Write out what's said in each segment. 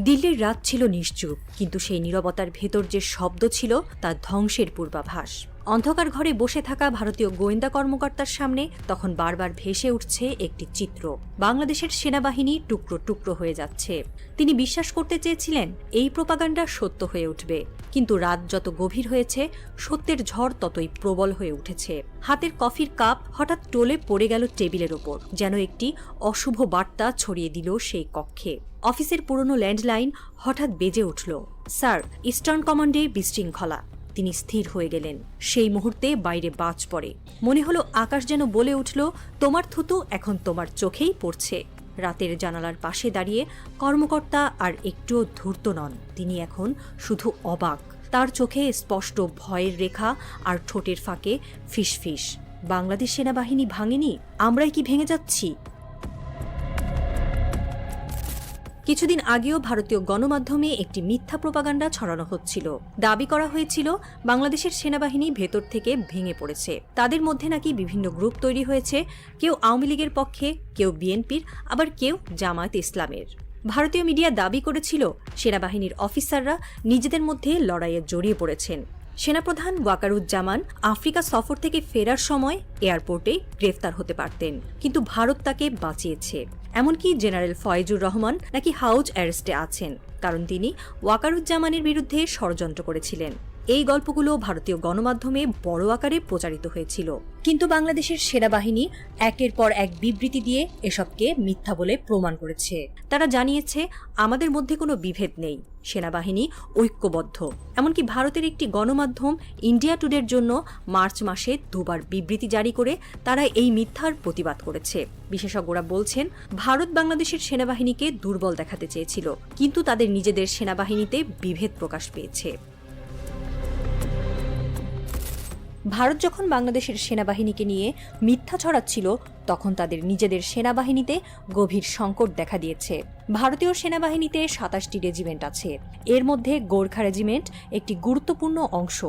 দিল্লির রাত ছিল নিশ্চুপ, কিন্তু সেই নীরবতার ভেতর যে শব্দ ছিল তা ধ্বংসের পূর্বাভাস। অন্ধকার ঘরে বসে থাকা ভারতীয় গোয়েন্দা কর্মকর্তার সামনে তখন বারবার ভেসে উঠছে একটি চিত্র। বাংলাদেশের সেনাবাহিনী টুকরো টুকরো হয়ে যাচ্ছে। তিনি বিশ্বাস করতে চেয়েছিলেন এই প্রোপাগান্ডা সত্য হয়ে উঠবে, কিন্তু রাত যত গভীর হয়েছে সত্যের ঝড় ততই প্রবল হয়ে উঠেছে। হাতের কফির কাপ হঠাৎ টলে পড়ে গেল টেবিলের ওপর, যেন একটি অশুভ বার্তা ছড়িয়ে দিল সেই কক্ষে। অফিসের পুরনো ল্যান্ডলাইন হঠাৎ বেজে উঠল। স্যার, ইস্টার্ন কমান্ডে বিশৃঙ্খলা। তিনি স্থির হয়ে গেলেন। সেই মুহূর্তে বাইরে বাজ পড়ে। মনে হলো আকাশ যেন বলে উঠল, তোমার থুতু এখন তোমার চোখেই পড়ছে। রাতের জানালার পাশে দাঁড়িয়ে কর্মকর্তা আর একটুও ধূর্ত নন। তিনি এখন শুধু অবাক। তার চোখে স্পষ্ট ভয়ের রেখা আর ঠোঁটের ফাঁকে ফিসফিস। বাংলাদেশ সেনাবাহিনী ভাঙেনি, আমরাই কি ভেঙে যাচ্ছি? কিছুদিন আগেও ভারতীয় গণমাধ্যমে একটি মিথ্যা প্রোপাগান্ডা ছড়ানো হচ্ছিল। দাবি করা হয়েছিল বাংলাদেশের সেনাবাহিনী ভেতর থেকে ভেঙে পড়েছে। তাদের মধ্যে নাকি বিভিন্ন গ্রুপ তৈরি হয়েছে, কেউ আওয়ামী লীগের পক্ষে, কেউ বিএনপির, আবার কেউ জামায়াত ইসলামের। ভারতীয় মিডিয়া দাবি করেছিল সেনাবাহিনীর অফিসাররা নিজেদের মধ্যে লড়াইয়ে জড়িয়ে পড়েছেন। সেনাপ্রধান ওয়াকারুজ্জামান আফ্রিকা সফর থেকে ফেরার সময় এয়ারপোর্টে গ্রেফতার হতে পারতেন, কিন্তু ভারত তাকে বাঁচিয়েছে। এমনকি জেনারেল ফয়েজুর রহমান নাকি হাউজ অ্যারেস্টে আছেন, কারণ তিনি ওয়াকারুজ্জামানের বিরুদ্ধে ষড়যন্ত্র করেছিলেন। এই গল্পগুলো ভারতীয় গণমাধ্যমে বড় আকারে প্রচারিত হয়েছিল, কিন্তু বাংলাদেশের সেনাবাহিনী একের পর এক বিবৃতি দিয়ে এসবকে মিথ্যা বলে প্রমাণ করেছে। তারা জানিয়েছে, আমাদের মধ্যে কোনো বিভেদ নেই, সেনাবাহিনী ঐক্যবদ্ধ। এমনকি ভারতের একটি গণমাধ্যম ইন্ডিয়া টুডের জন্য মার্চ মাসে দুবার বিবৃতি জারি করে তারা এই মিথ্যার প্রতিবাদ করেছে। বিশেষজ্ঞরা বলছেন, ভারত বাংলাদেশের সেনাবাহিনীকে দুর্বল দেখাতে চেয়েছিল, কিন্তু তাদের নিজেদের সেনাবাহিনীতে বিভেদ প্রকাশ পেয়েছে। ভারত যখন বাংলাদেশের সেনাবাহিনীকে নিয়ে মিথ্যা ছড়াচ্ছিল, তখন তাদের নিজেদের সেনাবাহিনীতে গভীর সংকট দেখা দিয়েছে। ভারতীয় সেনাবাহিনীতে ২৭টি রেজিমেন্ট আছে। এর মধ্যে গোর্খা রেজিমেন্ট একটি গুরুত্বপূর্ণ অংশ।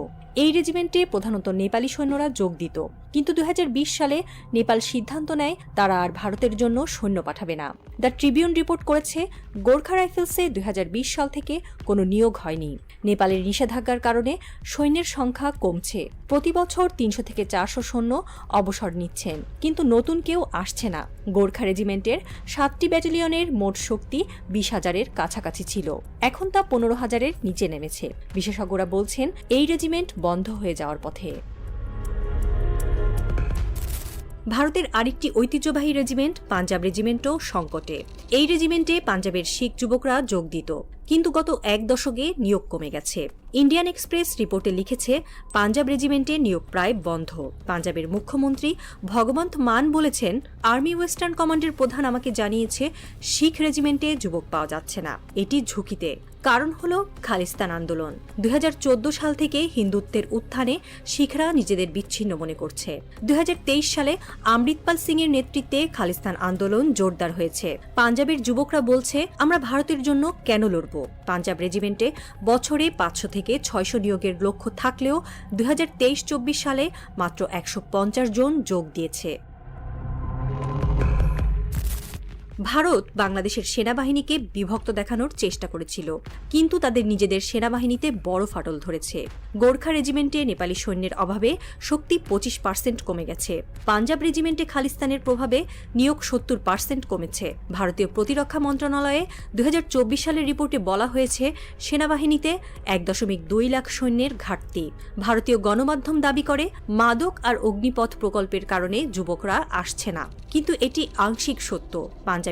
এই রেজিমেন্টে প্রধানত নেপালি সৈন্যরা যোগ দিত, কিন্তু ২০২০ সালে নেপাল সিদ্ধান্ত নেয় তারা আর ভারতের জন্য সৈন্য পাঠাবে না। দ্য ট্রিবিউন রিপোর্ট করেছে, গোর্খা রাইফেলসে ২০২০ সাল থেকে কোনো নিয়োগ হয়নি। নেপালের নিষেধাজ্ঞার কারণে সৈন্যের সংখ্যা কমছে। প্রতি বছর ৩০০ থেকে ৪০০ সৈন্য অবসর নিচ্ছেন, কিন্তু নতুন কেউ আসছে না। গোর্খা রেজিমেন্টের ৭টি ব্যাটালিয়নের মোট শক্তি ২০,০০০-এর কাছাকাছি ছিল, এখন তা ১৫,০০০-এর নিচে নেমেছে। বিশেষজ্ঞরা বলছেন, এই রেজিমেন্ট বন্ধ হয়ে যাওয়ার পথে। ভারতের আরেকটি ঐতিহ্যবাহী রেজিমেন্ট পাঞ্জাব রেজিমেন্টও সংকটে। এই রেজিমেন্টে পাঞ্জাবের শিখ যুবকরা যোগ দিত, কিন্তু গত এক দশকে নিয়োগ কমে গেছে। ইন্ডিয়ান এক্সপ্রেস রিপোর্টে লিখেছে, পাঞ্জাব রেজিমেন্টে নিয়োগ প্রায় বন্ধ। পাঞ্জাবের মুখ্যমন্ত্রী ভগবন্ত মান বলেছেন, আর্মি ওয়েস্টার্ন কমান্ডের প্রধান আমাকে জানিয়েছে শিখ রেজিমেন্টে যুবক পাওয়া যাচ্ছে না, এটি ঝুঁকিতে। কারণ হল খালিস্তান আন্দোলন। ২০১৪ সাল থেকে হিন্দুত্বের উত্থানে শিখরা নিজেদের বিচ্ছিন্ন মনে করছে। ২০২৩ সালে অমৃতপাল সিং এর নেতৃত্বে খালিস্তান আন্দোলন জোরদার হয়েছে। পাঞ্জাবের যুবকরা বলছে, আমরা ভারতের জন্য কেন লড়ব? পাঞ্জাব রেজিমেন্টে বছরে ৫০০ থেকে ৬০০ নিয়োগের লক্ষ্য থাকলেও ২০২৩-২৪ সালে মাত্র ১৫০ জন যোগ দিয়েছে। ভারত বাংলাদেশের সেনাবাহিনীকে বিভক্ত দেখানোর চেষ্টা করেছিল, কিন্তু তাদের নিজেদের সেনাবাহিনীতে বড় ফাটল ধরেছে। গোর্খা রেজিমেন্টে নেপালি সৈন্যের অভাবে শক্তি ২৫% কমে গেছে। পাঞ্জাব রেজিমেন্টে খালিস্তানের প্রভাবে নিয়োগ ৭০% কমেছে। ভারতীয় প্রতিরক্ষা মন্ত্রণালয়ে ২০২৪ সালের রিপোর্টে বলা হয়েছে, সেনাবাহিনীতে ১.২ লাখ সৈন্যের ঘাটতি। ভারতীয় গণমাধ্যম দাবি করে, মাদক আর অগ্নিপথ প্রকল্পের কারণে যুবকরা আসছে না, কিন্তু এটি আংশিক সত্য। পাঞ্জাবিরা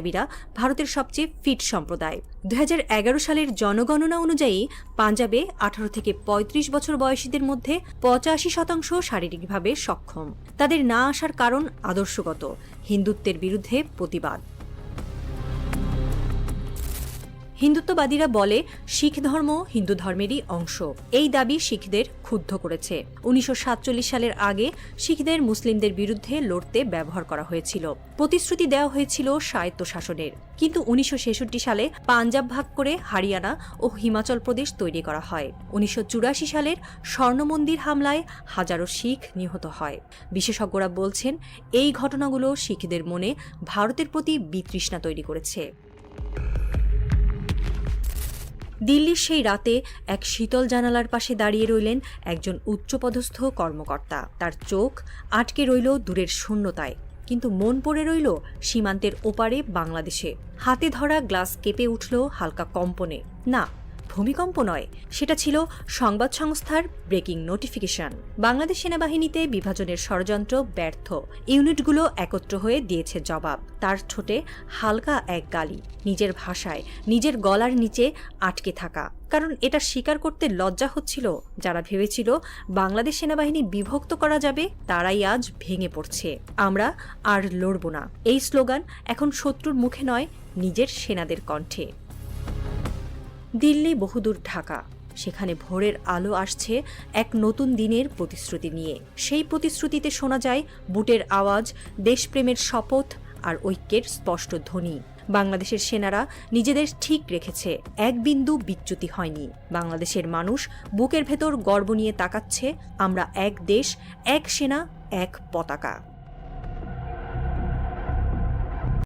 ভারতের সবচেয়ে ফিট সম্প্রদায়। ২০১১ সালের জনগণনা অনুযায়ী পাঞ্জাবে ১৮ থেকে ৩৫ বছর বয়সীদের মধ্যে ৮৫% শারীরিকভাবে সক্ষম। তাদের না আসার কারণ আদর্শগত, হিন্দুত্বের বিরুদ্ধে প্রতিবাদ। হিন্দুত্ববাদীরা বলে, শিখ ধর্ম হিন্দু ধর্মেরই অংশ। এই দাবি শিখদের ক্ষুব্ধ করেছে। ১৯৪৭ সালের আগে শিখদের মুসলিমদের বিরুদ্ধে লড়তে ব্যবহার করা হয়েছিল। প্রতিশ্রুতি দেওয়া হয়েছিল স্বায়ত্তশাসনের, কিন্তু ১৯৬৬ সালে পাঞ্জাব ভাগ করে হরিয়ানা ও হিমাচল প্রদেশ তৈরি করা হয়। ১৯৮৪ সালের স্বর্ণ মন্দির হামলায় হাজারো শিখ নিহত হয়। বিশেষজ্ঞরা বলছেন, এই ঘটনাগুলো শিখদের মনে ভারতের প্রতি বিতৃষ্ণা তৈরি করেছে। দিল্লির সেই রাতে এক শীতল জানালার পাশে দাঁড়িয়ে রইলেন একজন উচ্চপদস্থ কর্মকর্তা। তার চোখ আটকে রইল দূরের শূন্যতায়, কিন্তু মন পড়ে রইল সীমান্তের ওপারে বাংলাদেশে। হাতে ধরা গ্লাস কেঁপে উঠল হালকা কম্পনে। না, ভূমিকম্প নয়, সেটা ছিল সংবাদ সংস্থার ব্রেকিং নোটিফিকেশন। বাংলাদেশ সেনাবাহিনীতে বিভাজনের ষড়যন্ত্র ব্যর্থ। ইউনিটগুলো একত্র হয়ে দিয়েছে জবাব। তার ঠোঁটে হালকা এক গালি, নিজের ভাষায়, নিজের গলার নিচে আটকে থাকা। কারণ এটা স্বীকার করতে লজ্জা হচ্ছিল। যারা ভেবেছিল বাংলাদেশ সেনাবাহিনী বিভক্ত করা যাবে, তারাই আজ ভেঙে পড়ছে। আমরা আর লড়ব না, এই স্লোগান এখন শত্রুর মুখে নয়, নিজের সেনাদের কণ্ঠে। দিল্লি বহুদূর ঢাকা, সেখানে ভোরের আলো আসছে এক নতুন দিনের প্রতিশ্রুতি নিয়ে। সেই প্রতিশ্রুতিতে শোনা যায় বুটের আওয়াজ, দেশপ্রেমের শপথ আর ঐক্যের স্পষ্ট ধ্বনি। বাংলাদেশের সেনারা নিজেদের ঠিক রেখেছে, এক বিন্দু বিচ্যুতি হয়নি। বাংলাদেশের মানুষ বুকের ভেতর গর্ব নিয়ে তাকাচ্ছে, আমরা এক দেশ, এক সেনা, এক পতাকা।